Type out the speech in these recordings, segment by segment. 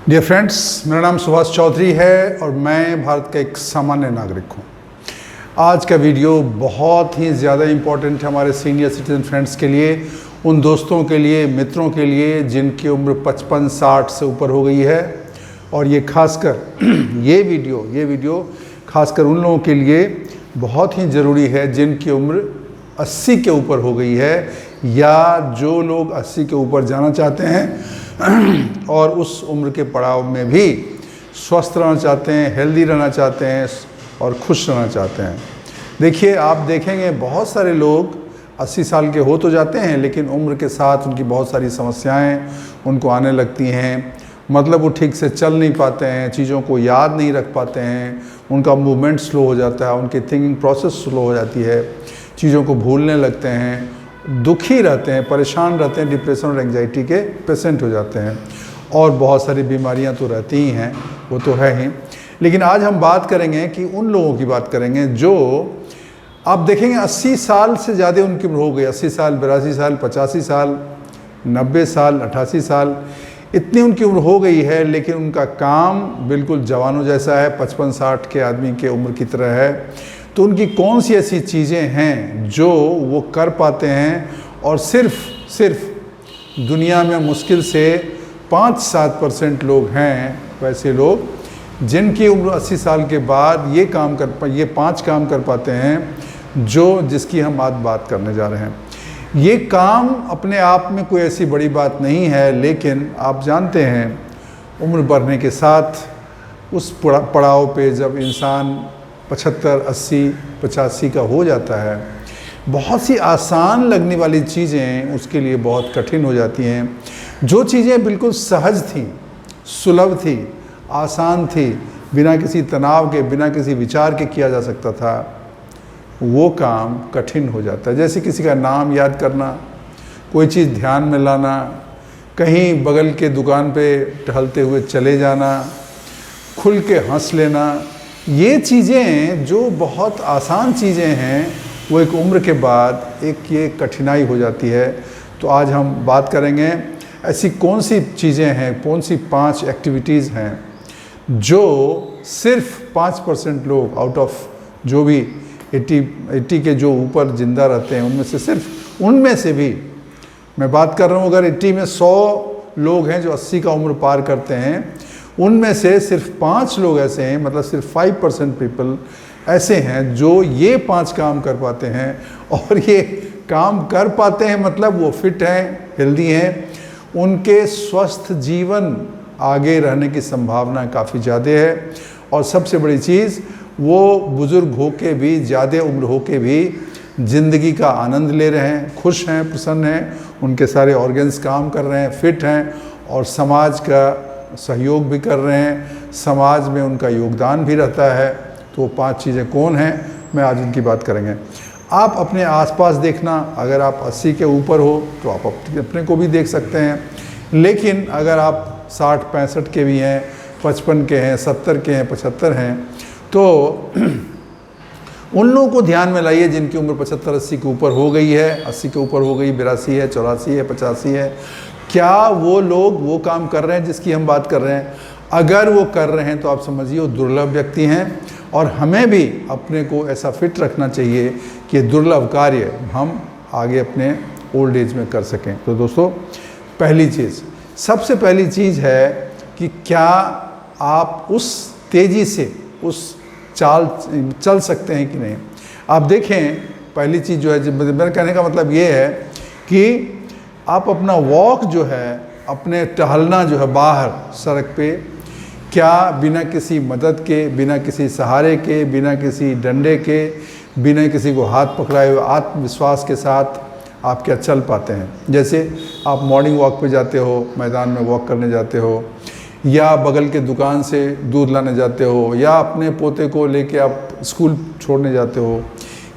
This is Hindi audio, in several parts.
डियर फ्रेंड्स, मेरा नाम सुभाष चौधरी है और मैं भारत का एक सामान्य नागरिक हूँ। आज का वीडियो बहुत ही ज़्यादा इम्पोर्टेंट है हमारे सीनियर सिटीजन फ्रेंड्स के लिए, उन दोस्तों के लिए, मित्रों के लिए जिनकी उम्र 55-60 से ऊपर हो गई है। और ये खासकर ये वीडियो खासकर उन लोगों के लिए बहुत ही ज़रूरी है जिनकी उम्र 80 के ऊपर हो गई है, या जो लोग 80 के ऊपर जाना चाहते हैं और उस उम्र के पड़ाव में भी स्वस्थ रहना चाहते हैं, हेल्दी रहना चाहते हैं और खुश रहना चाहते हैं। देखिए, आप देखेंगे बहुत सारे लोग 80 साल के हो तो जाते हैं, लेकिन उम्र के साथ उनकी बहुत सारी समस्याएं उनको आने लगती हैं। मतलब वो ठीक से चल नहीं पाते हैं, चीज़ों को याद नहीं रख पाते हैं, उनका मूवमेंट स्लो हो जाता है, उनकी थिंकिंग प्रोसेस स्लो हो जाती है, चीज़ों को भूलने लगते हैं, दुखी रहते हैं, परेशान रहते हैं, डिप्रेशन और एंजाइटी के पेशेंट हो जाते हैं। और बहुत सारी बीमारियां तो रहती ही हैं, वो तो है ही। लेकिन आज हम बात करेंगे कि उन लोगों की बात करेंगे जो आप देखेंगे 80 साल से ज़्यादा उनकी उम्र हो गई, 80 साल, 82 साल, 85 साल, 90 साल, 88 साल, इतनी उनकी उम्र हो गई है, लेकिन उनका काम बिल्कुल जवानों जैसा है, 55-60 के आदमी के उम्र की तरह है। तो उनकी कौन सी ऐसी चीज़ें हैं जो वो कर पाते हैं, और सिर्फ दुनिया में मुश्किल से 5-7% लोग हैं वैसे लोग जिनकी उम्र 80 साल के बाद ये 5 काम कर पाते हैं जिसकी हम आज बात करने जा रहे हैं। ये काम अपने आप में कोई ऐसी बड़ी बात नहीं है, लेकिन आप जानते हैं उम्र बढ़ने के साथ उस पड़ाव पे जब इंसान 75, 80, 85 का हो जाता है, बहुत सी आसान लगने वाली चीज़ें उसके लिए बहुत कठिन हो जाती हैं। जो चीज़ें बिल्कुल सहज थी, सुलभ थी, आसान थी, बिना किसी तनाव के, बिना किसी विचार के किया जा सकता था, वो काम कठिन हो जाता है। जैसे किसी का नाम याद करना, कोई चीज़ ध्यान में लाना, कहीं बगल के दुकान पे टहलते हुए चले जाना, खुल के हंस लेना, ये चीज़ें जो बहुत आसान चीज़ें हैं वो एक उम्र के बाद ये कठिनाई हो जाती है। तो आज हम बात करेंगे ऐसी कौन सी चीज़ें हैं, कौन सी 5 एक्टिविटीज़ हैं जो सिर्फ 5% लोग आउट ऑफ जो भी 80 के जो ऊपर ज़िंदा रहते हैं उनमें से भी मैं बात कर रहा हूँ। अगर 80 में 100 लोग हैं जो 80 का उम्र पार करते हैं, उनमें से सिर्फ 5 लोग ऐसे हैं, मतलब सिर्फ 5% पीपल ऐसे हैं जो ये 5 काम कर पाते हैं। और ये काम कर पाते हैं मतलब वो फिट हैं, हेल्दी हैं, उनके स्वस्थ जीवन आगे रहने की संभावना काफ़ी ज़्यादा है। और सबसे बड़ी चीज़, वो बुज़ुर्ग होके भी, ज़्यादा उम्र होके भी ज़िंदगी का आनंद ले रहे हैं, खुश हैं, प्रसन्न हैं, उनके सारे ऑर्गन्स काम कर रहे हैं, फिट हैं और समाज का सहयोग भी कर रहे हैं, समाज में उनका योगदान भी रहता है। तो वो 5 चीज़ें कौन हैं, मैं आज उनकी बात करेंगे। आप अपने आसपास देखना, अगर आप 80 के ऊपर हो तो आप अपने को भी देख सकते हैं, लेकिन अगर आप 60-65 के भी हैं, 55 के हैं, 70 के हैं, 75 हैं, तो उन लोगों को ध्यान में लाइए जिनकी उम्र 75-80 के ऊपर हो गई है, 80 के ऊपर हो गई, 82 है, 84 है, 85 है। क्या वो लोग वो काम कर रहे हैं जिसकी हम बात कर रहे हैं? अगर वो कर रहे हैं तो आप समझिए वो दुर्लभ व्यक्ति हैं, और हमें भी अपने को ऐसा फिट रखना चाहिए कि दुर्लभ कार्य हम आगे अपने ओल्ड एज में कर सकें। तो दोस्तों, सबसे पहली चीज़ है कि क्या आप उस तेज़ी से उस चाल चल सकते हैं कि नहीं। आप देखें, पहली चीज़ जो है, मेरा कहने का मतलब ये है कि आप अपना वॉक जो है, अपने टहलना जो है बाहर सड़क पे, क्या बिना किसी मदद के, बिना किसी सहारे के, बिना किसी डंडे के, बिना किसी को हाथ पकड़ाए हुए आत्मविश्वास के साथ आप क्या चल पाते हैं? जैसे आप मॉर्निंग वॉक पे जाते हो, मैदान में वॉक करने जाते हो, या बगल के दुकान से दूध लाने जाते हो, या अपने पोते को लेके आप स्कूल छोड़ने जाते हो,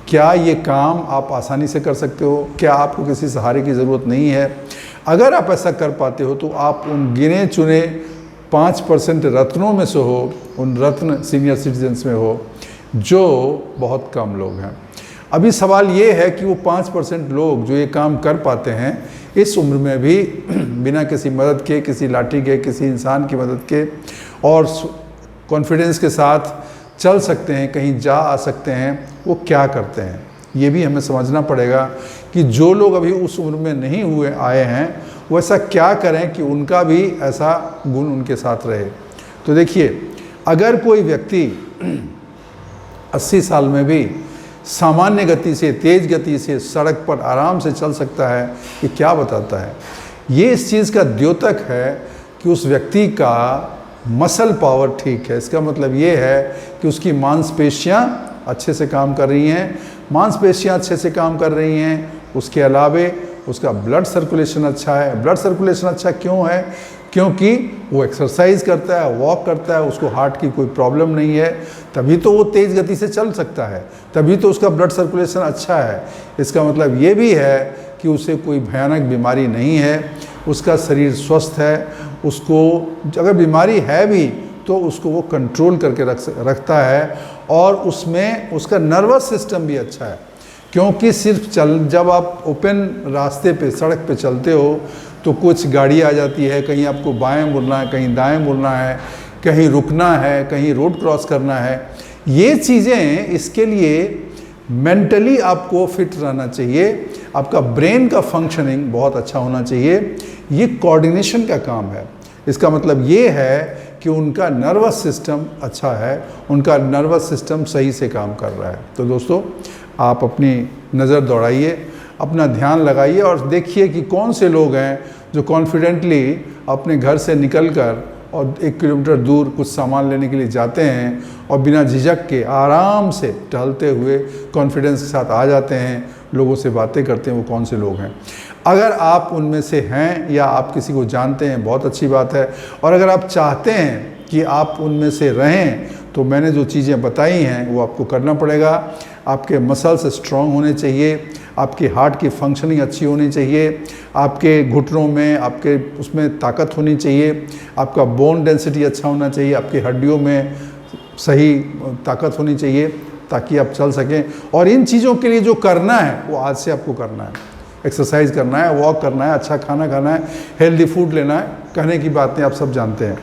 क्या ये काम आप आसानी से कर सकते हो? क्या आपको किसी सहारे की ज़रूरत नहीं है? अगर आप ऐसा कर पाते हो तो आप उन गिने चुने 5% रत्नों में से हो, उन रत्न सीनियर सिटीजन्स में हो, जो बहुत कम लोग हैं। अभी सवाल ये है कि वो 5% लोग जो ये काम कर पाते हैं, इस उम्र में भी बिना किसी मदद के, किसी लाठी के, किसी इंसान की मदद के और कॉन्फिडेंस के साथ चल सकते हैं, कहीं जा आ सकते हैं, वो क्या करते हैं। ये भी हमें समझना पड़ेगा कि जो लोग अभी उस उम्र में नहीं हुए आए हैं वो ऐसा क्या करें कि उनका भी ऐसा गुण उनके साथ रहे। तो देखिए, अगर कोई व्यक्ति 80 साल में भी सामान्य गति से, तेज गति से सड़क पर आराम से चल सकता है, ये क्या बताता है? ये इस चीज़ का द्योतक है कि उस व्यक्ति का मसल पावर ठीक है। इसका मतलब ये है कि उसकी मांसपेशियां अच्छे से काम कर रही हैं, मांसपेशियां अच्छे से काम कर रही हैं। उसके अलावे उसका ब्लड सर्कुलेशन अच्छा है। ब्लड सर्कुलेशन अच्छा क्यों है? क्योंकि वो एक्सरसाइज करता है, वॉक करता है, उसको हार्ट की कोई प्रॉब्लम नहीं है, तभी तो वो तेज़ गति से चल सकता है, तभी तो उसका ब्लड सर्कुलेशन अच्छा है। इसका मतलब ये भी है कि उसे कोई भयानक बीमारी नहीं है, उसका शरीर स्वस्थ है। उसको अगर बीमारी है भी तो उसको वो कंट्रोल करके रखता है, और उसमें उसका नर्वस सिस्टम भी अच्छा है। क्योंकि सिर्फ जब आप ओपन रास्ते पे, सड़क पे चलते हो तो कुछ गाड़ी आ जाती है, कहीं आपको बाएं मुड़ना है, कहीं दाएं मुड़ना है, कहीं रुकना है, कहीं रोड क्रॉस करना है। ये चीज़ें, इसके लिए मेंटली आपको फिट रहना चाहिए, आपका ब्रेन का फंक्शनिंग बहुत अच्छा होना चाहिए। ये कोऑर्डिनेशन का काम है। इसका मतलब ये है कि उनका नर्वस सिस्टम अच्छा है, उनका नर्वस सिस्टम सही से काम कर रहा है। तो दोस्तों, आप अपनी नज़र दौड़ाइए, अपना ध्यान लगाइए और देखिए कि कौन से लोग हैं जो कॉन्फिडेंटली अपने घर से निकलकर और 1 किलोमीटर दूर कुछ सामान लेने के लिए जाते हैं और बिना झिझक के आराम से टहलते हुए कॉन्फिडेंस के साथ आ जाते हैं, लोगों से बातें करते हैं। वो कौन से लोग हैं? अगर आप उनमें से हैं या आप किसी को जानते हैं, बहुत अच्छी बात है। और अगर आप चाहते हैं कि आप उनमें से रहें तो मैंने जो चीज़ें बताई हैं वो आपको करना पड़ेगा। आपके मसल्स स्ट्रॉन्ग होने चाहिए, आपके हार्ट की फंक्शनिंग अच्छी होनी चाहिए, आपके घुटनों में, आपके उसमें ताकत होनी चाहिए, आपका बोन डेंसिटी अच्छा होना चाहिए, आपकी हड्डियों में सही ताकत होनी चाहिए ताकि आप चल सकें। और इन चीज़ों के लिए जो करना है वो आज से आपको करना है। एक्सरसाइज करना है, वॉक करना है, अच्छा खाना खाना है, हेल्दी फूड लेना है। कहने की बातें आप सब जानते हैं।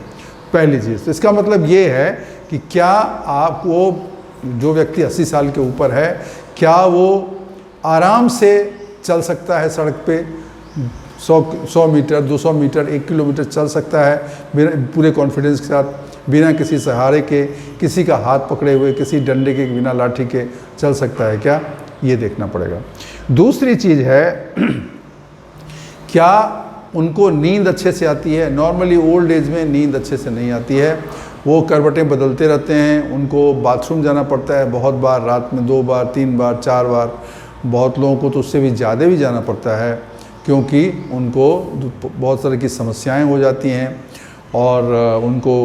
पहली चीज़ तो इसका मतलब ये है कि क्या आप, वो जो व्यक्ति 80 साल के ऊपर है, क्या वो आराम से चल सकता है सड़क पे? 100 मीटर, 200 मीटर, 1 किलोमीटर चल सकता है बिना, पूरे कॉन्फिडेंस के साथ, बिना किसी सहारे के, किसी का हाथ पकड़े हुए, किसी डंडे के, बिना लाठी के चल सकता है क्या? ये देखना पड़ेगा। दूसरी चीज़ है, क्या उनको नींद अच्छे से आती है? नॉर्मली ओल्ड एज में नींद अच्छे से नहीं आती है, वो करवटें बदलते रहते हैं, उनको बाथरूम जाना पड़ता है बहुत बार, रात में 2 बार, 3 बार, 4 बार, बहुत लोगों को तो उससे भी ज़्यादा भी जाना पड़ता है, क्योंकि उनको बहुत तरह की समस्याएं हो जाती हैं और उनको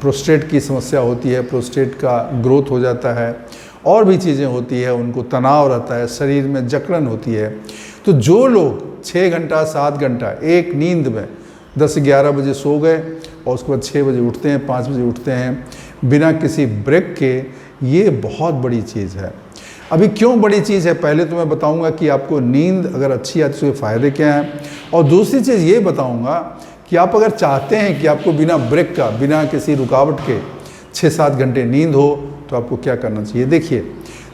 प्रोस्टेट की समस्या होती है, प्रोस्टेट का ग्रोथ हो जाता है, और भी चीज़ें होती है, उनको तनाव रहता है, शरीर में जकड़न होती है। तो जो लोग 6 घंटा 7 घंटा एक नींद में 10-11 बजे सो गए और उसके बाद 6 बजे उठते हैं, 5 बजे उठते हैं बिना किसी ब्रेक के, ये बहुत बड़ी चीज़ है। अभी क्यों बड़ी चीज़ है, पहले तो मैं बताऊंगा कि आपको नींद अगर अच्छी आती है तो फ़ायदे क्या हैं, और दूसरी चीज़ ये बताऊंगा कि आप अगर चाहते हैं कि आपको बिना ब्रेक का, बिना किसी रुकावट के 6-7 घंटे नींद हो तो आपको क्या करना चाहिए। देखिए,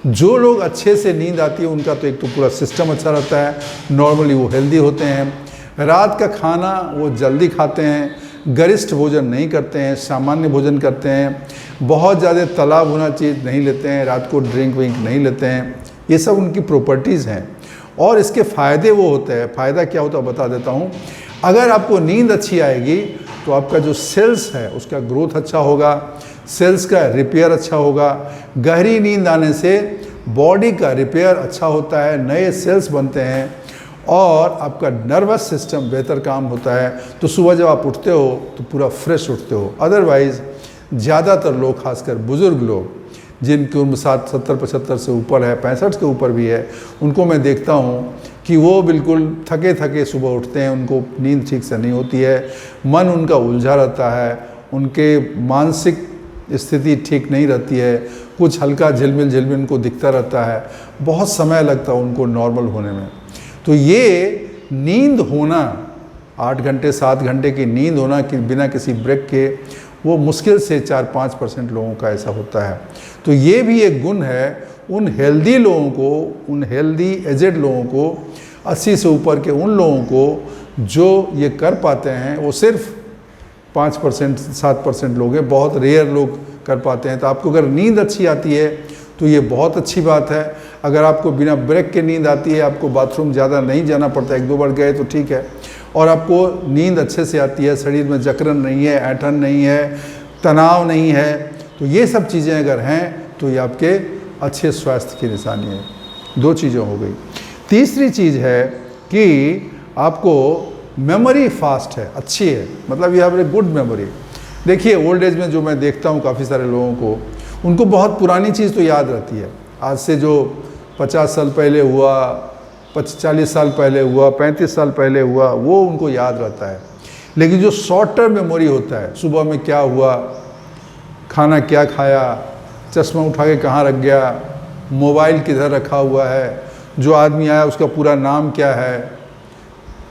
जो लोग अच्छे से नींद आती है उनका तो एक तो पूरा सिस्टम अच्छा रहता है, नॉर्मली वो हेल्दी होते हैं, रात का खाना वो जल्दी खाते हैं, गरिष्ठ भोजन नहीं करते हैं, सामान्य भोजन करते हैं, बहुत ज़्यादा तला भुना चीज़ नहीं लेते हैं, रात को ड्रिंक विंक नहीं लेते हैं। ये सब उनकी प्रॉपर्टीज़ हैं और इसके फ़ायदे वो होते हैं। फ़ायदा क्या होता है बता देता हूँ। अगर आपको नींद अच्छी आएगी तो आपका जो सेल्स है उसका ग्रोथ अच्छा होगा, सेल्स का रिपेयर अच्छा होगा। गहरी नींद आने से बॉडी का रिपेयर अच्छा होता है, नए सेल्स बनते हैं और आपका नर्वस सिस्टम बेहतर काम होता है। तो सुबह जब आप उठते हो तो पूरा फ्रेश उठते हो। अदरवाइज़ ज़्यादातर लोग, खासकर बुज़ुर्ग लोग जिनकी उम्र 70-75 से ऊपर है, 65 के ऊपर भी है, उनको मैं देखता हूँ कि वो बिल्कुल थके थके सुबह उठते हैं, उनको नींद ठीक से नहीं होती है, मन उनका उलझा रहता है, उनके मानसिक स्थिति ठीक नहीं रहती है, कुछ हल्का झिलमिल झिलमिल उनको दिखता रहता है, बहुत समय लगता है उनको नॉर्मल होने में। तो ये नींद होना, 8 घंटे 7 घंटे की नींद होना कि बिना किसी ब्रेक के, वो मुश्किल से 4-5% लोगों का ऐसा होता है। तो ये भी एक गुण है उन हेल्दी लोगों को, उन हेल्दी एजेड लोगों को, 80 से ऊपर के उन लोगों को जो ये कर पाते हैं, वो सिर्फ 5% 7% लोग हैं, बहुत रेयर लोग कर पाते हैं। तो आपको अगर नींद अच्छी आती है तो ये बहुत अच्छी बात है। अगर आपको बिना ब्रेक के नींद आती है, आपको बाथरूम ज़्यादा नहीं जाना पड़ता, 1-2 बार गए तो ठीक है, और आपको नींद अच्छे से आती है, शरीर में जकड़न नहीं है, ऐंठन नहीं है, तनाव नहीं है, तो ये सब चीज़ें अगर हैं तो ये आपके अच्छे स्वास्थ्य की निशानी है। 2 चीज़ें हो गई। तीसरी चीज़ है कि आपको मेमोरी फास्ट है, अच्छी है, मतलब ये आपने गुड मेमोरी। देखिए ओल्ड एज में जो मैं देखता हूँ काफ़ी सारे लोगों को, उनको बहुत पुरानी चीज़ तो याद रहती है, आज से जो 50 साल पहले हुआ, 40 साल पहले हुआ, 35 साल पहले हुआ, वो उनको याद रहता है। लेकिन जो शॉर्ट टर्म मेमोरी होता है, सुबह में क्या हुआ, खाना क्या खाया, चश्मा उठा के कहाँ रख गया, मोबाइल किधर रखा हुआ है, जो आदमी आया उसका पूरा नाम क्या है,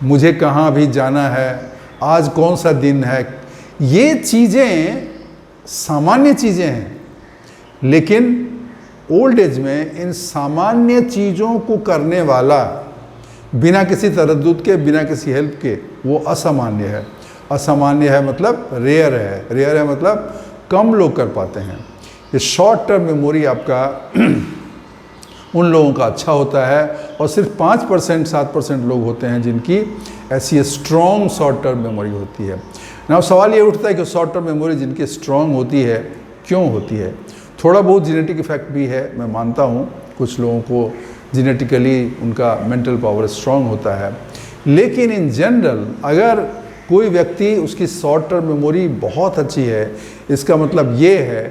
मुझे कहाँ अभी जाना है, आज कौन सा दिन है, ये चीज़ें सामान्य चीज़ें हैं। लेकिन ओल्ड एज में इन सामान्य चीज़ों को करने वाला बिना किसी तरद्दुद के, बिना किसी हेल्प के, वो असामान्य है। असामान्य है मतलब रेयर है, रेयर है मतलब कम लोग कर पाते हैं। ये शॉर्ट टर्म मेमोरी आपका उन लोगों का अच्छा होता है, और सिर्फ 5% 7% लोग होते हैं जिनकी ऐसी स्ट्रॉन्ग शॉर्ट टर्म मेमोरी होती है। ना सवाल ये उठता है कि शॉर्ट टर्म मेमोरी जिनकी स्ट्रॉन्ग होती है क्यों होती है? थोड़ा बहुत जेनेटिक इफेक्ट भी है, मैं मानता हूँ, कुछ लोगों को जेनेटिकली उनका मेंटल पावर स्ट्रॉन्ग होता है। लेकिन इन जनरल अगर कोई व्यक्ति, उसकी शॉर्ट टर्म मेमोरी बहुत अच्छी है, इसका मतलब ये है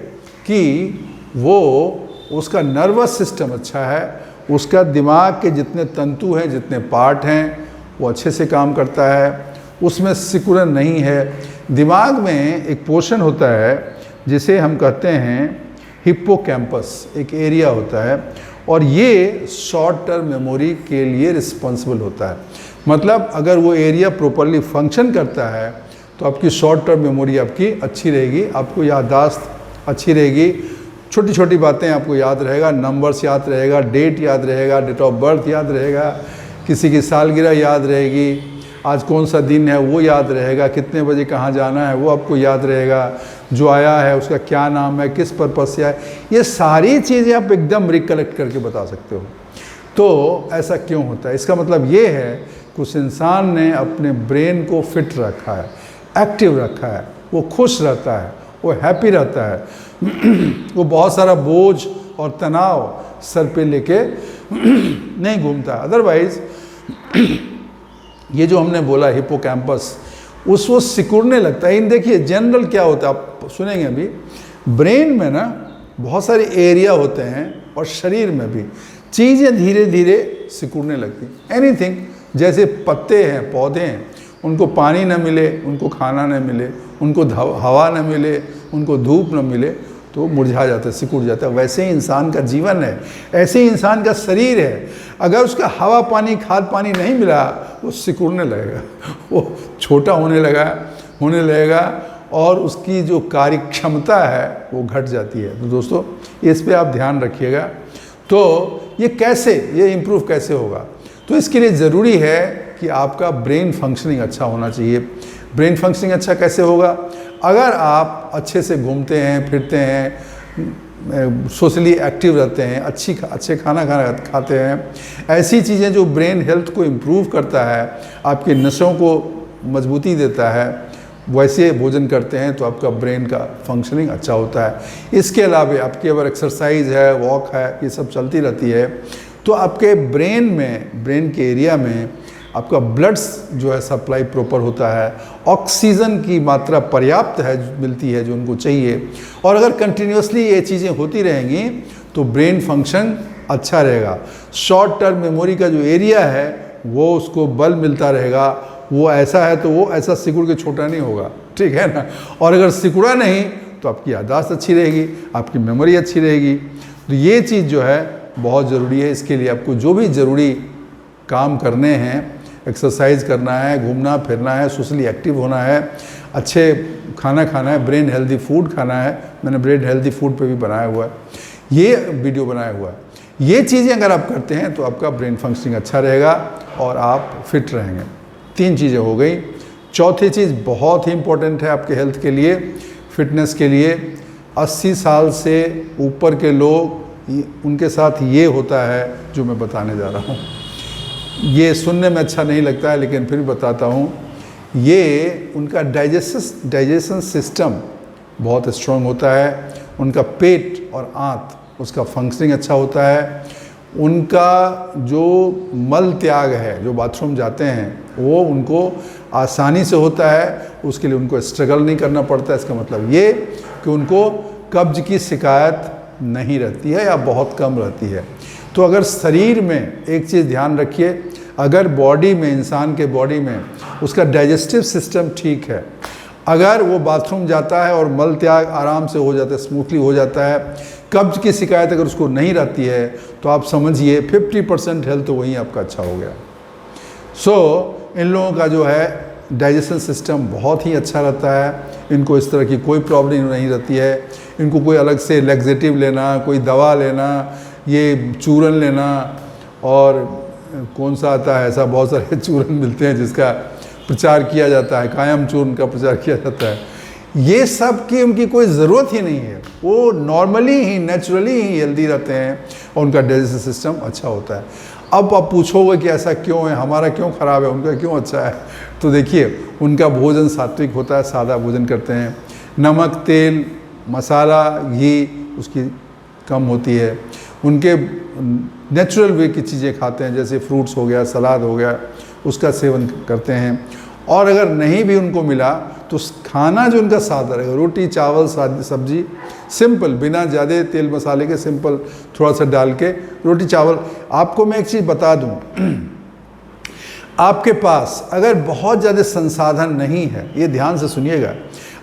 कि वो, उसका नर्वस सिस्टम अच्छा है, उसका दिमाग के जितने तंतु हैं, जितने पार्ट हैं, वो अच्छे से काम करता है, उसमें सिकुड़न नहीं है। दिमाग में एक पोर्शन होता है जिसे हम कहते हैं हिप्पोकैम्पस, एक एरिया होता है, और ये शॉर्ट टर्म मेमोरी के लिए रिस्पॉन्सिबल होता है। मतलब अगर वो एरिया प्रॉपरली फंक्शन करता है तो आपकी शॉर्ट टर्म मेमोरी आपकी अच्छी रहेगी, आपको याददाश्त अच्छी रहेगी, छोटी छोटी बातें आपको याद रहेगा, नंबर्स याद रहेगा, डेट याद रहेगा, डेट ऑफ बर्थ याद रहेगा, किसी की सालगिरह याद रहेगी, आज कौन सा दिन है वो याद रहेगा, कितने बजे कहाँ जाना है वो आपको याद रहेगा, जो आया है उसका क्या नाम है, किस पर्पज़ से आया, ये सारी चीज़ें आप एकदम रिकलेक्ट करके बता सकते हो। तो ऐसा क्यों होता है? इसका मतलब ये है कि उस इंसान ने अपने ब्रेन को फिट रखा है, एक्टिव रखा है, वो खुश रहता है, वो हैप्पी रहता है, वो बहुत सारा बोझ और तनाव सर पे लेके नहीं घूमता। अदरवाइज ये जो हमने बोला हिप्पोकैम्पस, उसको सिकुड़ने लगता है। इन देखिए जनरल क्या होता है, आप सुनेंगे अभी, ब्रेन में ना बहुत सारे एरिया होते हैं और शरीर में भी चीज़ें धीरे धीरे सिकुड़ने लगती। एनीथिंग, जैसे पत्ते हैं, पौधे हैं, उनको पानी न मिले, उनको खाना न मिले, उनको हवा न मिले, उनको धूप न मिले तो मुरझा जाता है, सिकुड़ जाता है। वैसे ही इंसान का जीवन है, ऐसे ही इंसान का शरीर है। अगर उसका हवा पानी, खाद पानी नहीं मिला, वो सिकुड़ने लगेगा, वो छोटा होने लगेगा और उसकी जो कार्य क्षमता है वो घट जाती है। तो दोस्तों इस पे आप ध्यान रखिएगा। तो ये कैसे, ये इम्प्रूव कैसे होगा? तो इसके लिए ज़रूरी है कि आपका ब्रेन फंक्शनिंग अच्छा होना चाहिए। ब्रेन फंक्शनिंग अच्छा कैसे होगा? अगर आप अच्छे से घूमते हैं, फिरते हैं, सोशली एक्टिव रहते हैं, अच्छे खाना खाते हैं, ऐसी चीज़ें जो ब्रेन हेल्थ को इम्प्रूव करता है, आपके नसों को मजबूती देता है, वैसे भोजन करते हैं तो आपका ब्रेन का फंक्शनिंग अच्छा होता है। इसके अलावा आपकी अगर एक्सरसाइज है, वॉक है, ये सब चलती रहती है तो आपके ब्रेन में, ब्रेन के एरिया में आपका ब्लड्स जो है सप्लाई प्रॉपर होता है, ऑक्सीजन की मात्रा पर्याप्त है, मिलती है जो उनको चाहिए। और अगर कंटिन्यूसली ये चीज़ें होती रहेंगी तो ब्रेन फंक्शन अच्छा रहेगा। शॉर्ट टर्म मेमोरी का जो एरिया है वो उसको बल मिलता रहेगा, वो ऐसा है तो वो ऐसा सिकुड़ के छोटा नहीं होगा, ठीक है ना। और अगर सिकुड़ा नहीं तो आपकी याददाश्त अच्छी रहेगी, आपकी मेमोरी अच्छी रहेगी। तो ये चीज़ जो है बहुत ज़रूरी है। इसके लिए आपको जो भी ज़रूरी काम करने हैं, एक्सरसाइज करना है, घूमना फिरना है, सोशली एक्टिव होना है, अच्छे खाना खाना है, ब्रेन हेल्दी फूड खाना है। मैंने ब्रेन हेल्दी फूड पे भी बनाया हुआ है, ये वीडियो बनाया हुआ है। ये चीज़ें अगर आप करते हैं तो आपका ब्रेन फंक्शनिंग अच्छा रहेगा और आप फिट रहेंगे। 3 चीज़ें हो गई। चौथी चीज़ बहुत ही इम्पोर्टेंट है आपके हेल्थ के लिए, फिटनेस के लिए। 80 साल से ऊपर के लोग, उनके साथ ये होता है जो मैं बताने जा रहा हूँ। ये सुनने में अच्छा नहीं लगता है लेकिन फिर बताता हूँ। ये उनका डाइजेशन सिस्टम बहुत स्ट्रॉन्ग होता है, उनका पेट और आंत उसका फंक्शनिंग अच्छा होता है, उनका जो मल त्याग है, जो बाथरूम जाते हैं, वो उनको आसानी से होता है, उसके लिए उनको स्ट्रगल नहीं करना पड़ता है। इसका मतलब ये कि उनको कब्ज की शिकायत नहीं रहती है या बहुत कम रहती है। तो अगर शरीर में एक चीज़ ध्यान रखिए, अगर बॉडी में, इंसान के बॉडी में उसका डाइजेस्टिव सिस्टम ठीक है, अगर वो बाथरूम जाता है और मल त्याग आराम से हो जाता है, स्मूथली हो जाता है, कब्ज की शिकायत अगर उसको नहीं रहती है, तो आप समझिए 50% हेल्थ तो वहीं आपका अच्छा हो गया। इन लोगों का जो है डाइजेशन सिस्टम बहुत ही अच्छा रहता है, इनको इस तरह की कोई प्रॉब्लम नहीं रहती है। इनको कोई अलग से लैक्सेटिव लेना, कोई दवा लेना, ये चूरन लेना, और कौन सा आता है ऐसा, बहुत सारे चूरन मिलते हैं जिसका प्रचार किया जाता है, कायम चूर्ण का प्रचार किया जाता है, ये सब की उनकी कोई ज़रूरत ही नहीं है। वो नॉर्मली ही, नेचुरली ही हेल्दी रहते हैं और उनका डाइजेशन सिस्टम अच्छा होता है। अब आप पूछोगे कि ऐसा क्यों है, हमारा क्यों ख़राब है, उनका क्यों अच्छा है? तो देखिए, उनका भोजन सात्विक होता है, सादा भोजन करते हैं, नमक, तेल, मसाला, घी उसकी कम होती है, उनके नेचुरल वे की चीज़ें खाते हैं, जैसे फ्रूट्स हो गया, सलाद हो गया, उसका सेवन करते हैं। और अगर नहीं भी उनको मिला तो खाना जो उनका सादा रहेगा, रोटी चावल सब्जी, सिंपल, बिना ज़्यादा तेल मसाले के, सिंपल थोड़ा सा डाल के रोटी चावल। आपको मैं एक चीज़ बता दूं, आपके पास अगर बहुत ज़्यादा संसाधन नहीं है, ये ध्यान से सुनिएगा,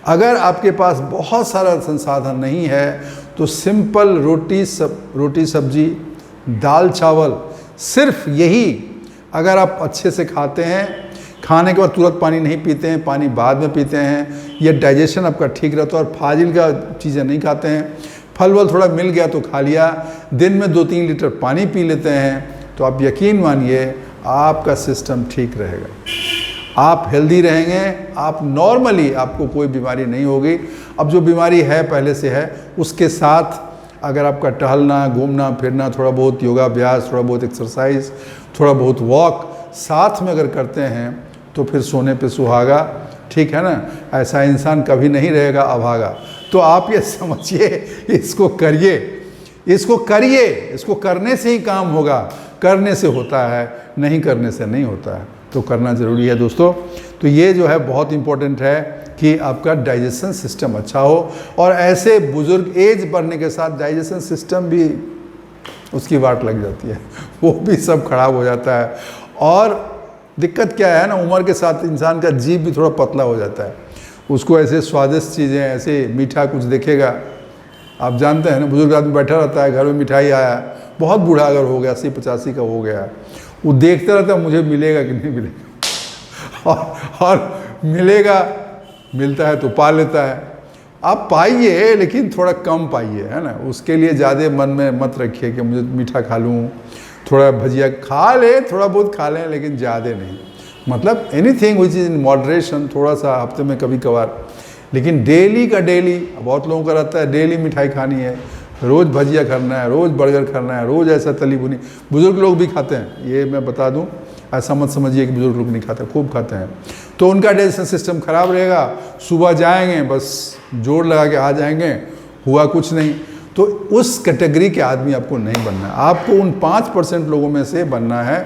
अगर आपके पास बहुत सारा संसाधन नहीं है तो सिंपल रोटी सब्जी, दाल चावल, सिर्फ यही अगर आप अच्छे से खाते हैं, खाने के बाद तुरंत पानी नहीं पीते हैं, पानी बाद में पीते हैं, ये डाइजेशन आपका ठीक रहता है, और फाजिल का चीज़ें नहीं खाते हैं, फल वल थोड़ा मिल गया तो खा लिया, दिन में 2-3 लीटर पानी पी लेते हैं, तो आप यकीन मानिए आपका सिस्टम ठीक रहेगा, आप हेल्दी रहेंगे, आप नॉर्मली, आपको कोई बीमारी नहीं होगी। अब जो बीमारी है पहले से है, उसके साथ अगर आपका टहलना, घूमना फिरना, थोड़ा बहुत योगाभ्यास, थोड़ा बहुत एक्सरसाइज, थोड़ा बहुत वॉक साथ में अगर करते हैं तो फिर सोने पे सुहागा, ठीक है ना? ऐसा इंसान कभी नहीं रहेगा अभागा। तो आप ये समझिए, इसको करिए, इसको करने से ही काम होगा, करने से होता है, नहीं करने से नहीं होता है, तो करना ज़रूरी है दोस्तों। तो ये जो है बहुत इम्पोर्टेंट है कि आपका डाइजेशन सिस्टम अच्छा हो, और ऐसे बुज़ुर्ग एज बढ़ने के साथ डाइजेशन सिस्टम भी उसकी वाट लग जाती है, वो भी सब खराब हो जाता है। और दिक्कत क्या है ना, उम्र के साथ इंसान का जीभ भी थोड़ा पतला हो जाता है, उसको ऐसे स्वादिष्ट चीज़ें, ऐसे मीठा कुछ देखेगा, आप जानते हैं ना, बुजुर्ग आदमी बैठा रहता है, घर में मिठाई आया, बहुत बूढ़ा अगर हो गया, 80-85 का हो गया, वो देखते रहता है मुझे मिलेगा कि नहीं मिलेगा, और मिलता है तो पा लेता है। आप पाइए लेकिन थोड़ा कम पाइए, है ना, उसके लिए ज़्यादा मन में मत रखिए कि मुझे मीठा खा लूँ, थोड़ा भजिया खा ले, थोड़ा बहुत खा लें लेकिन ज़्यादा नहीं, मतलब anything which is in moderation, थोड़ा सा हफ्ते में कभी कभार, लेकिन डेली का डेली, बहुत लोगों का रहता है डेली मिठाई खानी है, रोज़ भजिया करना है, रोज़ बर्गर खाना है, रोज़ ऐसा तली भुनी। बुज़ुर्ग लोग भी खाते हैं, ये मैं बता दूं, ऐसा मत समझिए कि बुज़ुर्ग लोग नहीं खाते, खूब खाते हैं। तो उनका डाइजेशन सिस्टम खराब रहेगा, सुबह जाएंगे बस जोर लगा के आ जाएंगे, हुआ कुछ नहीं। तो उस कैटेगरी के आदमी आपको नहीं बनना है, आपको उन 5% लोगों में से बनना है।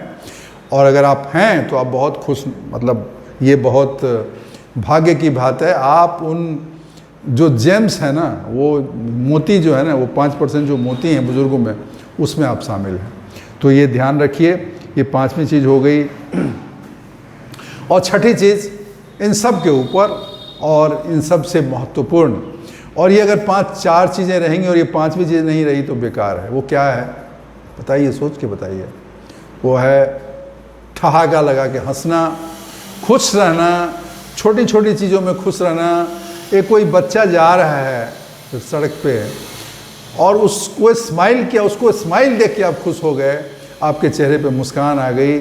और अगर आप हैं तो आप बहुत खुश, मतलब ये बहुत भाग्य की बात है, आप उन जो जेम्स है ना, वो मोती जो है ना, वो 5% जो मोती हैं बुज़ुर्गों में, उसमें आप शामिल हैं। तो ये ध्यान रखिए, ये 5वीं चीज़ हो गई। और छठी चीज़ इन सब के ऊपर और इन सब से महत्वपूर्ण, और ये अगर 4 चीज़ें रहेंगी और ये 5वीं चीज़ नहीं रही तो बेकार है। वो क्या है बताइए, सोच के बताइए। वो है ठहाका लगा के हंसना, खुश रहना, छोटी छोटी चीज़ों में खुश रहना। एक कोई बच्चा जा रहा है सड़क पे और उसको स्माइल किया, उसको स्माइल देख के आप खुश हो गए, आपके चेहरे पे मुस्कान आ गई।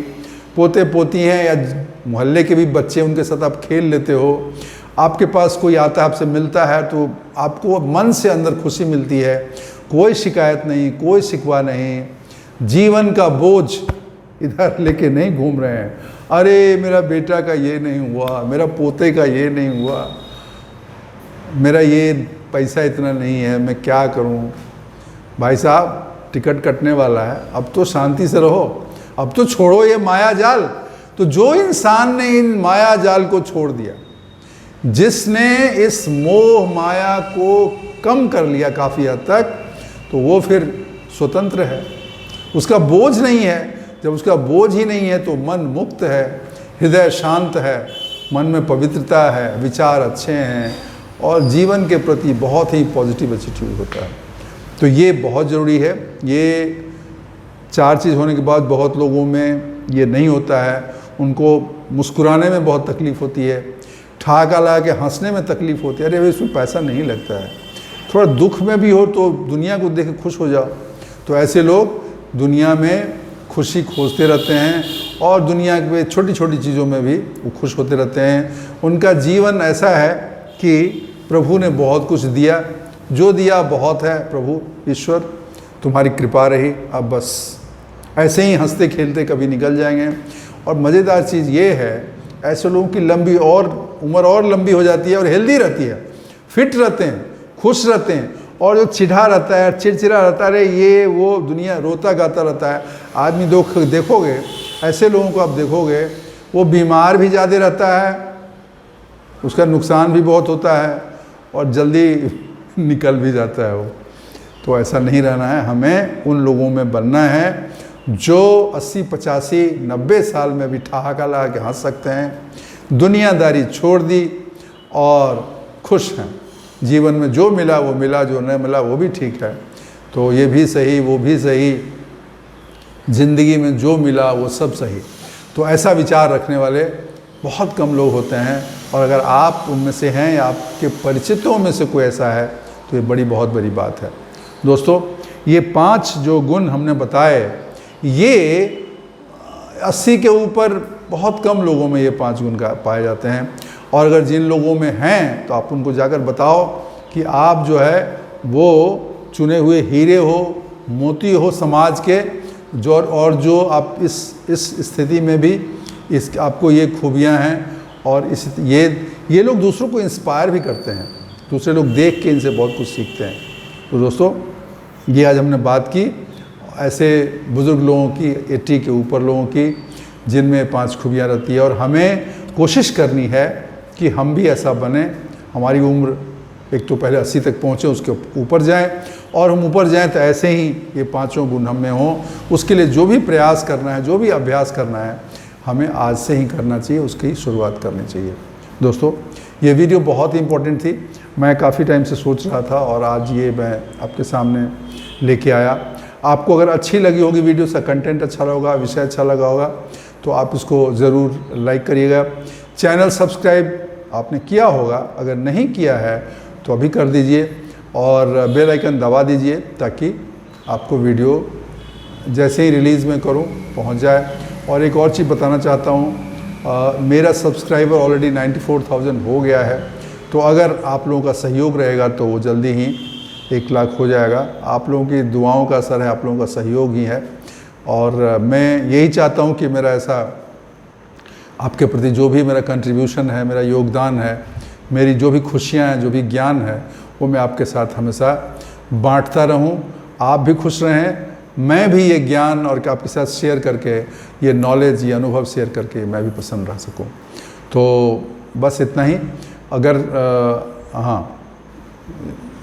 पोते पोती हैं या मोहल्ले के भी बच्चे, उनके साथ आप खेल लेते हो, आपके पास कोई आता है, आपसे मिलता है तो आपको मन से अंदर खुशी मिलती है। कोई शिकायत नहीं, कोई शिकवा नहीं, जीवन का बोझ इधर लेके नहीं घूम रहे हैं। अरे मेरा बेटा का ये नहीं हुआ, मेरा पोते का ये नहीं हुआ, मेरा ये पैसा इतना नहीं है, मैं क्या करूं। भाई साहब, टिकट कटने वाला है, अब तो शांति से रहो, अब तो छोड़ो ये माया जाल। तो जो इंसान ने इन माया जाल को छोड़ दिया, जिसने इस मोह माया को कम कर लिया काफ़ी हद तक, तो वो फिर स्वतंत्र है, उसका बोझ नहीं है। जब उसका बोझ ही नहीं है तो मन मुक्त है, हृदय शांत है, मन में पवित्रता है, विचार अच्छे हैं और जीवन के प्रति बहुत ही पॉजिटिव एटीट्यूड होता है। तो ये बहुत ज़रूरी है। ये 4 चीज़ होने के बाद बहुत लोगों में ये नहीं होता है। उनको मुस्कुराने में बहुत तकलीफ़ होती है, ठहाका लगा के हंसने में तकलीफ़ होती है। अरे भाई, इसमें पैसा नहीं लगता है। थोड़ा दुख में भी हो तो दुनिया को देख के खुश हो जाओ। तो ऐसे लोग दुनिया में खुशी खोजते रहते हैं और दुनिया के छोटी छोटी चीज़ों में भी वो खुश होते रहते हैं। उनका जीवन ऐसा है कि प्रभु ने बहुत कुछ दिया, जो दिया बहुत है। प्रभु ईश्वर तुम्हारी कृपा रही, अब बस ऐसे ही हंसते खेलते कभी निकल जाएंगे। और मज़ेदार चीज़ ये है, ऐसे लोगों की लंबी और उम्र और लंबी हो जाती है और हेल्दी रहती है, फिट रहते हैं, खुश रहते हैं। और जो चिढ़ा रहता है, चिड़चिड़ा रहता है, ये वो दुनिया रोता गाता रहता है आदमी। देखोगे ऐसे लोगों को, आप देखोगे वो बीमार भी ज़्यादा रहता है, उसका नुकसान भी बहुत होता है और जल्दी निकल भी जाता है वो। तो ऐसा नहीं रहना है, हमें उन लोगों में बनना है जो 80, 85, 90 साल में भी ठहाका लगा के हंस सकते हैं, दुनियादारी छोड़ दी और खुश हैं। जीवन में जो मिला वो मिला, जो नहीं मिला वो भी ठीक है। तो ये भी सही, वो भी सही, ज़िंदगी में जो मिला वो सब सही। तो ऐसा विचार रखने वाले बहुत कम लोग होते हैं। और अगर आप उनमें से हैं या आपके परिचितों में से कोई ऐसा है तो ये बहुत बड़ी बात है। दोस्तों, ये 5 जो गुण हमने बताए, ये 80 के ऊपर बहुत कम लोगों में ये 5 गुण का पाए जाते हैं। और अगर जिन लोगों में हैं तो आप उनको जाकर बताओ कि आप जो है वो चुने हुए हीरे हो, मोती हो समाज के, जो आप इस स्थिति में भी आपको ये खूबियां हैं। और ये लोग दूसरों को इंस्पायर भी करते हैं, दूसरे लोग देख के इनसे बहुत कुछ सीखते हैं। तो दोस्तों, ये आज हमने बात की ऐसे बुज़ुर्ग लोगों की, 80 के ऊपर लोगों की, जिनमें 5 खूबियाँ रहती है। और हमें कोशिश करनी है कि हम भी ऐसा बने, हमारी उम्र एक तो पहले 80 तक पहुँचे, उसके ऊपर जाएं, और हम ऊपर जाएं तो ऐसे ही ये 5 गुण हम में हों। उसके लिए जो भी प्रयास करना है, जो भी अभ्यास करना है, हमें आज से ही करना चाहिए, उसकी शुरुआत करनी चाहिए। दोस्तों, ये वीडियो बहुत ही इम्पोर्टेंट थी, मैं काफ़ी टाइम से सोच रहा था और आज ये मैं आपके सामने लेके आया। आपको अगर अच्छी लगी होगी वीडियो, सा कंटेंट अच्छा लगा होगा, विषय अच्छा लगा होगा, तो आप इसको ज़रूर लाइक करिएगा। चैनल सब्सक्राइब आपने किया होगा, अगर नहीं किया है तो अभी कर दीजिए और बेल आइकन दबा दीजिए ताकि आपको वीडियो जैसे ही रिलीज़ में करूं पहुंच जाए। और एक और चीज़ बताना चाहता हूं, मेरा सब्सक्राइबर ऑलरेडी 94,000 हो गया है। तो अगर आप लोगों का सहयोग रहेगा तो वो जल्दी ही 1 लाख हो जाएगा। आप लोगों की दुआओं का असर है, आप लोगों का सहयोग ही है। और मैं यही चाहता हूं कि मेरा ऐसा आपके प्रति जो भी मेरा कंट्रीब्यूशन है, मेरा योगदान है, मेरी जो भी खुशियां हैं, जो भी ज्ञान है, वो मैं आपके साथ हमेशा बांटता रहूं। आप भी खुश रहें, मैं भी ये ज्ञान और आपके साथ शेयर करके, ये नॉलेज, ये अनुभव शेयर करके मैं भी प्रसन्न रह सकूं। तो बस इतना ही। अगर हाँ,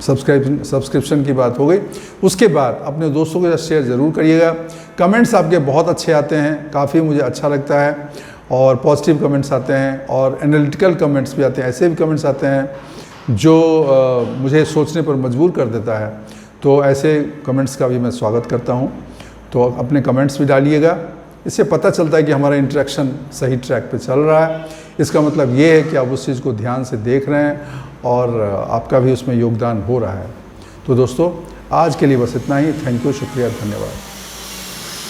सब्सक्रिप्शन की बात हो गई, उसके बाद अपने दोस्तों के साथ शेयर ज़रूर करिएगा। कमेंट्स आपके बहुत अच्छे आते हैं, काफ़ी मुझे अच्छा लगता है, और पॉजिटिव कमेंट्स आते हैं और एनालिटिकल कमेंट्स भी आते हैं। ऐसे भी कमेंट्स आते हैं जो मुझे सोचने पर मजबूर कर देता है। तो ऐसे कमेंट्स का भी मैं स्वागत करता हूं। तो अपने कमेंट्स भी डालिएगा इससे पता चलता है कि हमारा इंटरेक्शन सही ट्रैक पे चल रहा है। इसका मतलब ये है कि आप उस चीज़ को ध्यान से देख रहे हैं और आपका भी उसमें योगदान हो रहा है। तो दोस्तों, आज के लिए बस इतना ही। थैंक यू, शुक्रिया, धन्यवाद।